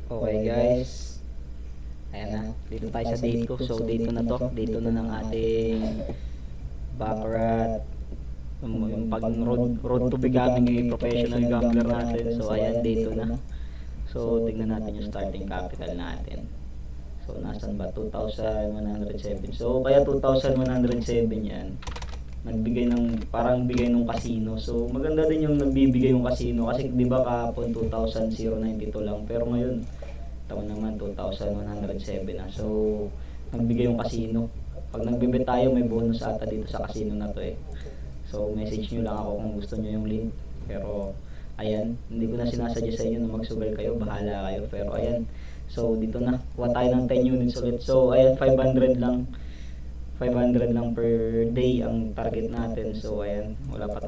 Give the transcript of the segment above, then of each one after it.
Okay guys, ayan na, dito tayo sa day 2. So day 2 na to, day 2 na ng ating Baccarat. Yung pag road to becoming a professional gambler natin. So ayan, day 2 na. So tingnan natin yung starting capital natin. So nasan ba? 2,107. So kaya 2,107 yan. Nagbigay ng parang bigay ng casino. So maganda din yung nagbibigay yung casino kasi 'di ba kahapon 2,092 lang, pero ngayon taon naman 2,107 na. So nagbigay yung casino. Pag nagbibet tayo may bonus ata dito sa casino na to eh. So message nyo lang ako kung gusto nyo yung link. Pero ayan, hindi ko na sinasadya sa inyo na magsugal kayo, bahala kayo. Pero ayan, so dito na, kuha tayo ng 10 units ulit. So ayan, 500 lang per day ang target natin. So ayan, wala pa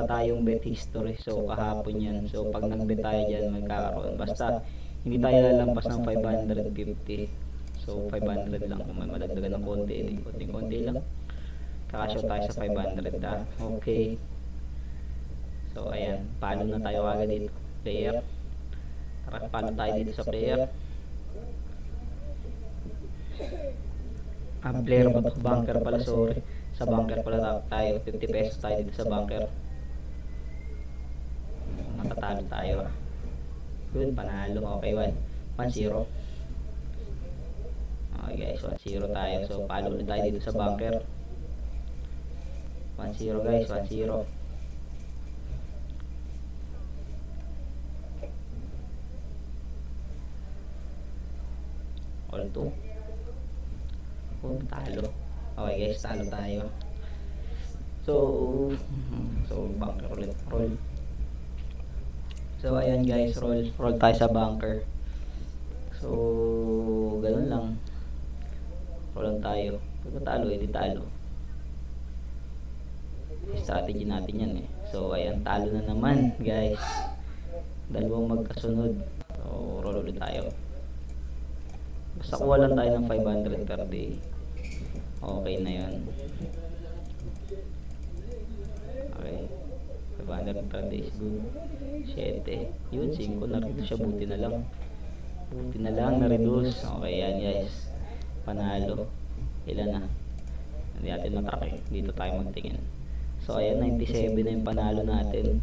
tayong bet history. So kahapon yan. So pag nag-bet tayo dyan, magkakaroon. Basta hindi tayo lalampas ng 550. So 500 lang, kung may madagdagan ng konti lang. Kakashow tayo sa 500 ha. Okay. So ayan, palo na tayo agad dito. Player. Tara, palo tayo dito sa player. Player ba ito? Bunker pala, sorry. Sa bunker pala tayo. 50 pesos tayo dito sa bunker. Matatalo tayo. Good, panalo. Okay, 1-0. Okay guys, 1-0 tayo. So, palo ulit tayo dito sa bunker. 1-0 guys, 1-0. All 2. Talo. Okay guys, talo tayo. So bunker ulit. Roll. So ayan guys, roll tayo sa bunker. So ganun lang. Roll lang tayo. Pag talo, edi talo. Strategy natin yan eh. So ayan, talo na naman guys. Dalawang magkasunod. So roll ulit tayo. Basta kuha lang tayo ng 500 per day. Okay na yun. Okay, 500 per day is good. 7. Yun, 5 na rin siya. Buti na lang na-reduce. Okay yan guys, panalo. Ilan na? Hindi natin matrack eh. Dito tayo magtingin. So ayan, 97 na yung panalo natin.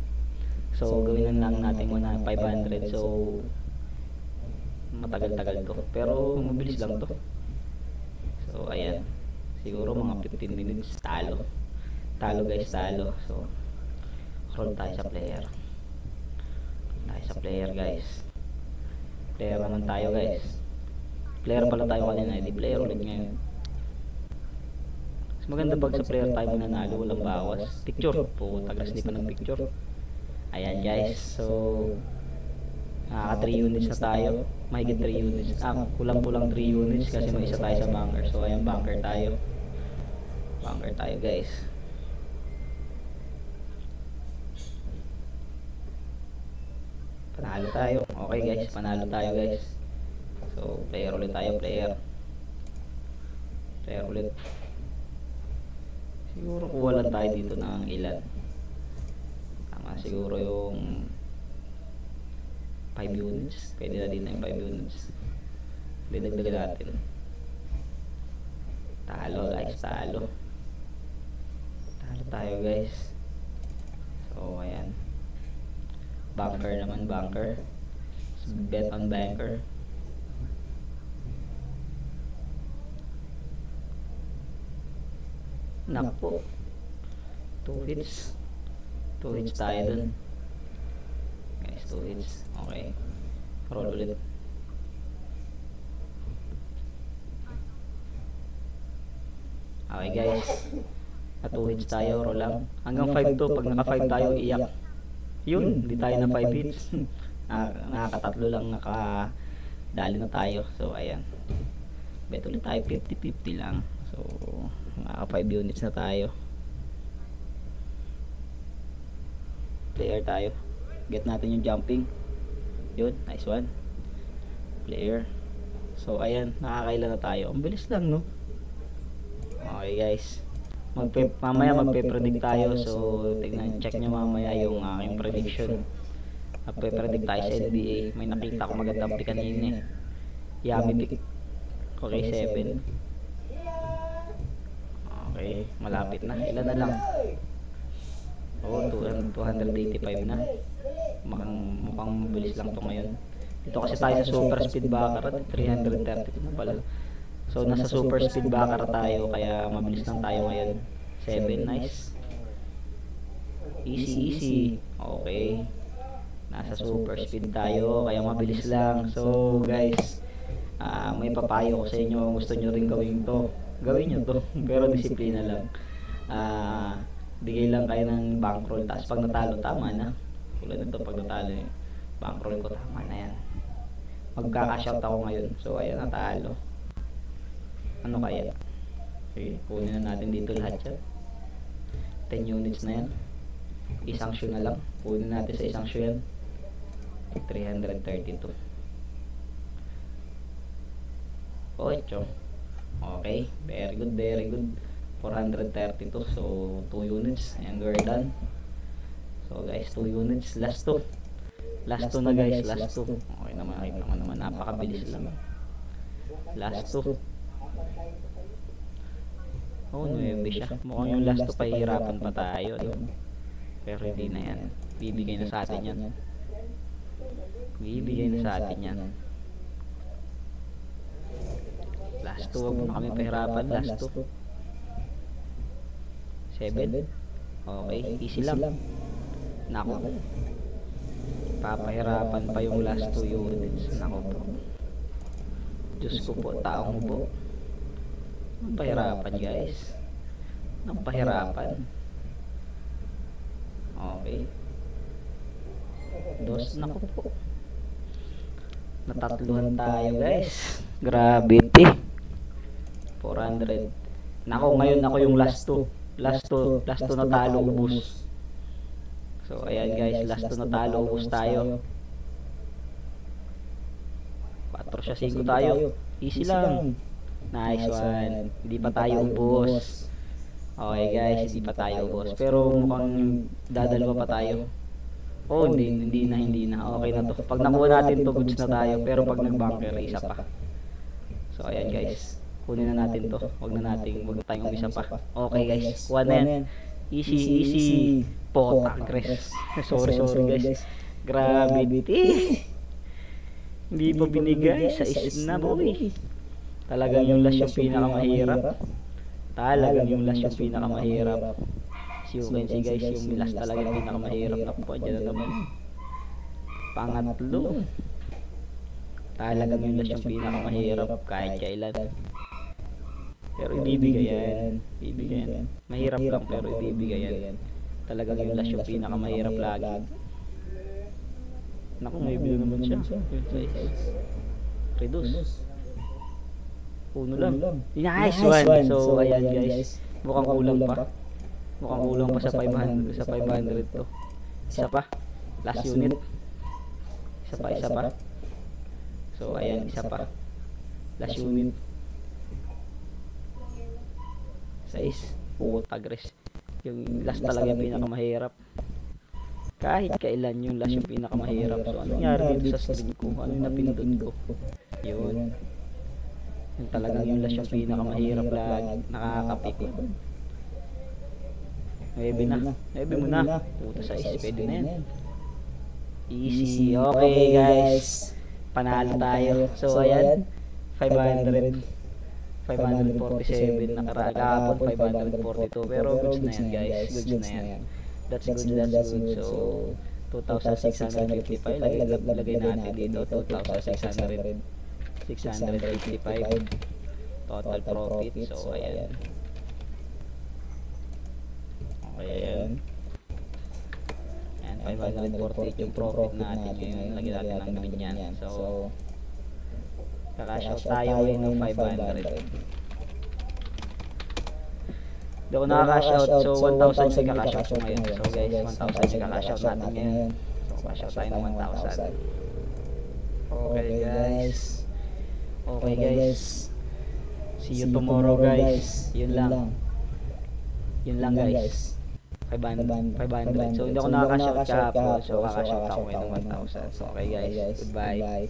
So gawin lang natin muna 500. So matagal-tagal to, pero mabilis lang to. So ayan, siguro mga 15 minutes talo guys, talo. So roll tayo sa player. Guys, player naman tayo guys. Player pala tayo kanina, hindi player ulit ngayon. Mas maganda pag sa player tayo mananalo, walang bawas. Picture po, tagas di pa ng picture. Ayan guys, so nakaka 3 units na tayo. Mahigit 3 units. Kulang-kulang 3 units kasi may isa tayo sa bunker. So ayan, bunker tayo guys. Panalo tayo. Okay guys, panalo tayo guys. So player ulit tayo, player ulit. Siguro kuha lang tayo dito ng ilan. Tama siguro yung 5 units. Pwede na din na yung 5 units. Didagdagan natin. Talo guys, talo tayo guys. So ayan, bunker naman, bunker. Bet on banker. Nakpo, 2 hits tayo dun guys, 2 hits. Okay, roll ulit. Okay guys, at 2 hits tayo, roll lang hanggang 5 to. Pag naka 5 tayo, iyak. Yun, hindi tayo na 5 hits. Nakakatatlo lang, nakadali na tayo. So ayan, bet ulit tayo, 50-50 lang. So naka 5 units na tayo. Player tayo, get natin yung jumping. Yun, nice one. Player. So ayan, nakakailan na tayo. Ang bilis lang, no? Okay guys, mamaya magpe-predict tayo. So tignan, check nyo mamaya yung aking prediction. Nagpe-predict tayo sa NBA. May nakita ko magandang pick kanina eh. Yummy pick. Okay, 7. Okay, malapit na. Ilan na lang? Oh, 285 na. Mukhang mabilis lang to ngayon. Dito kasi tayo sa super speed baccarat, 330 na pala. So nasa super speed baccarat tayo, kaya mabilis lang tayo ngayon. 7, nice. Easy. Okay. Nasa super speed tayo, kaya mabilis lang. So guys, may papayo ko sa inyo. Gusto nyo rin gawin to, gawin nyo to. Pero disiplina lang. Bigay lang kayo ng bankroll. Tapos pag natalo, tama na. Tulad nito, pag natalo yung bankroll ko, tama na yan. Magkaka-shout ako ngayon. So ayan, natalo. Ano kaya? Okay, kunin na natin dito lahat yan. 10 units na yan. Isang shoe na lang. Kunin natin sa isang shoe yan. 332. 8. Okay, very good. 432. So 2 units and we're done. So guys, 2 units. Last 2 na guys. Last 2. Okay naman. Napakabilis lang. Last 2. Oh, 9 siya. Mukhang yung last 2 pahihirapan pa tayo. Pero hindi na yan. Bibigay na sa atin yan. Last 2, wag mo na kami pahirapan. Last 2. 7. Okay, easy lang. Nako. Papahirapan pa yung last 2 units. Nako po. Diyos ko po, taong po. Ang pahirapan guys. Ang pahirapan. Okay. Nako po. Natatluhan tayo guys. Gravity. 400. Nako, ngayon ako yung last 2. Last 2 na talo, ubus. So ayan guys, last 2 na talo, ubus tayo. 4 siya, 5 tayo. Easy lang. Nice one. Hindi pa tayo ubos. Okay guys, hindi pa tayo ubos. Pero mukhang dadalawa pa tayo. Oh, hindi na. Okay na to. Pag nakuha natin to, goods na tayo. Pero pag nag-bunker, isa pa. So ayan guys, kunin na natin to. Wag na tayong umisa pa. Okay guys, kuha na yan. Easy. Potagres. Sorry guys. Gravity. Hindi pa binigay sa isna boy. Talagang yung last yung pinakamahirap. As you can see guys, yung last talaga yung pinakamahirap. Nakuha dyan na naman. Pangatlo. Talagang yung last yung pinakamahirap kahit kailan. Pero ibibigay yan. Mahirap lang pero ibibigay yan. Talagang yung last yung pinakamahirap lagi. Naku, may bilo naman siya. Reduce. Uno lang. Nice one. So ayan guys, mukhang kulang pa. Sa 500 to. Isa pa. Last unit. Isa pa. So ayan, isa pa. Last unit. 6. Potagres. Yung last talaga yung pinakamahirap. Kahit kailan yung last yung pinakamahirap. So ano nangyari dito sa screen ko? Ano yung napindot ko? Yun. Yung talagang yung last yung pinakamahirap lagi. Nakakapik. 9 mo na. Puto sa 6. Pwede na yan. Easy. Okay guys. Panalo tayo. So ayan. 547 nakaragapon, 542. Pero goods na yan guys. Goods na yan. That's good. So 2,655. Lagay natin dito 2,655 total profit. So ayan. Okay, ayan. 548 yung profit natin ngayon. Lagyan natin ng green yan. So kaka-shout tayo ngayon ng 500. Hindi ako nakaka-shout. So 1,000 yung kaka-shout ko ngayon. So guys, 1,000 yung kaka-shout natin ngayon. So kaka-shout tayo ng 1,000. Okay guys. See you tomorrow guys. Yun lang guys. 500. So, hindi ako nakaka-shout kahapon. So, kaka-shout ako ngayon ng 1,000. So, okay guys. Goodbye.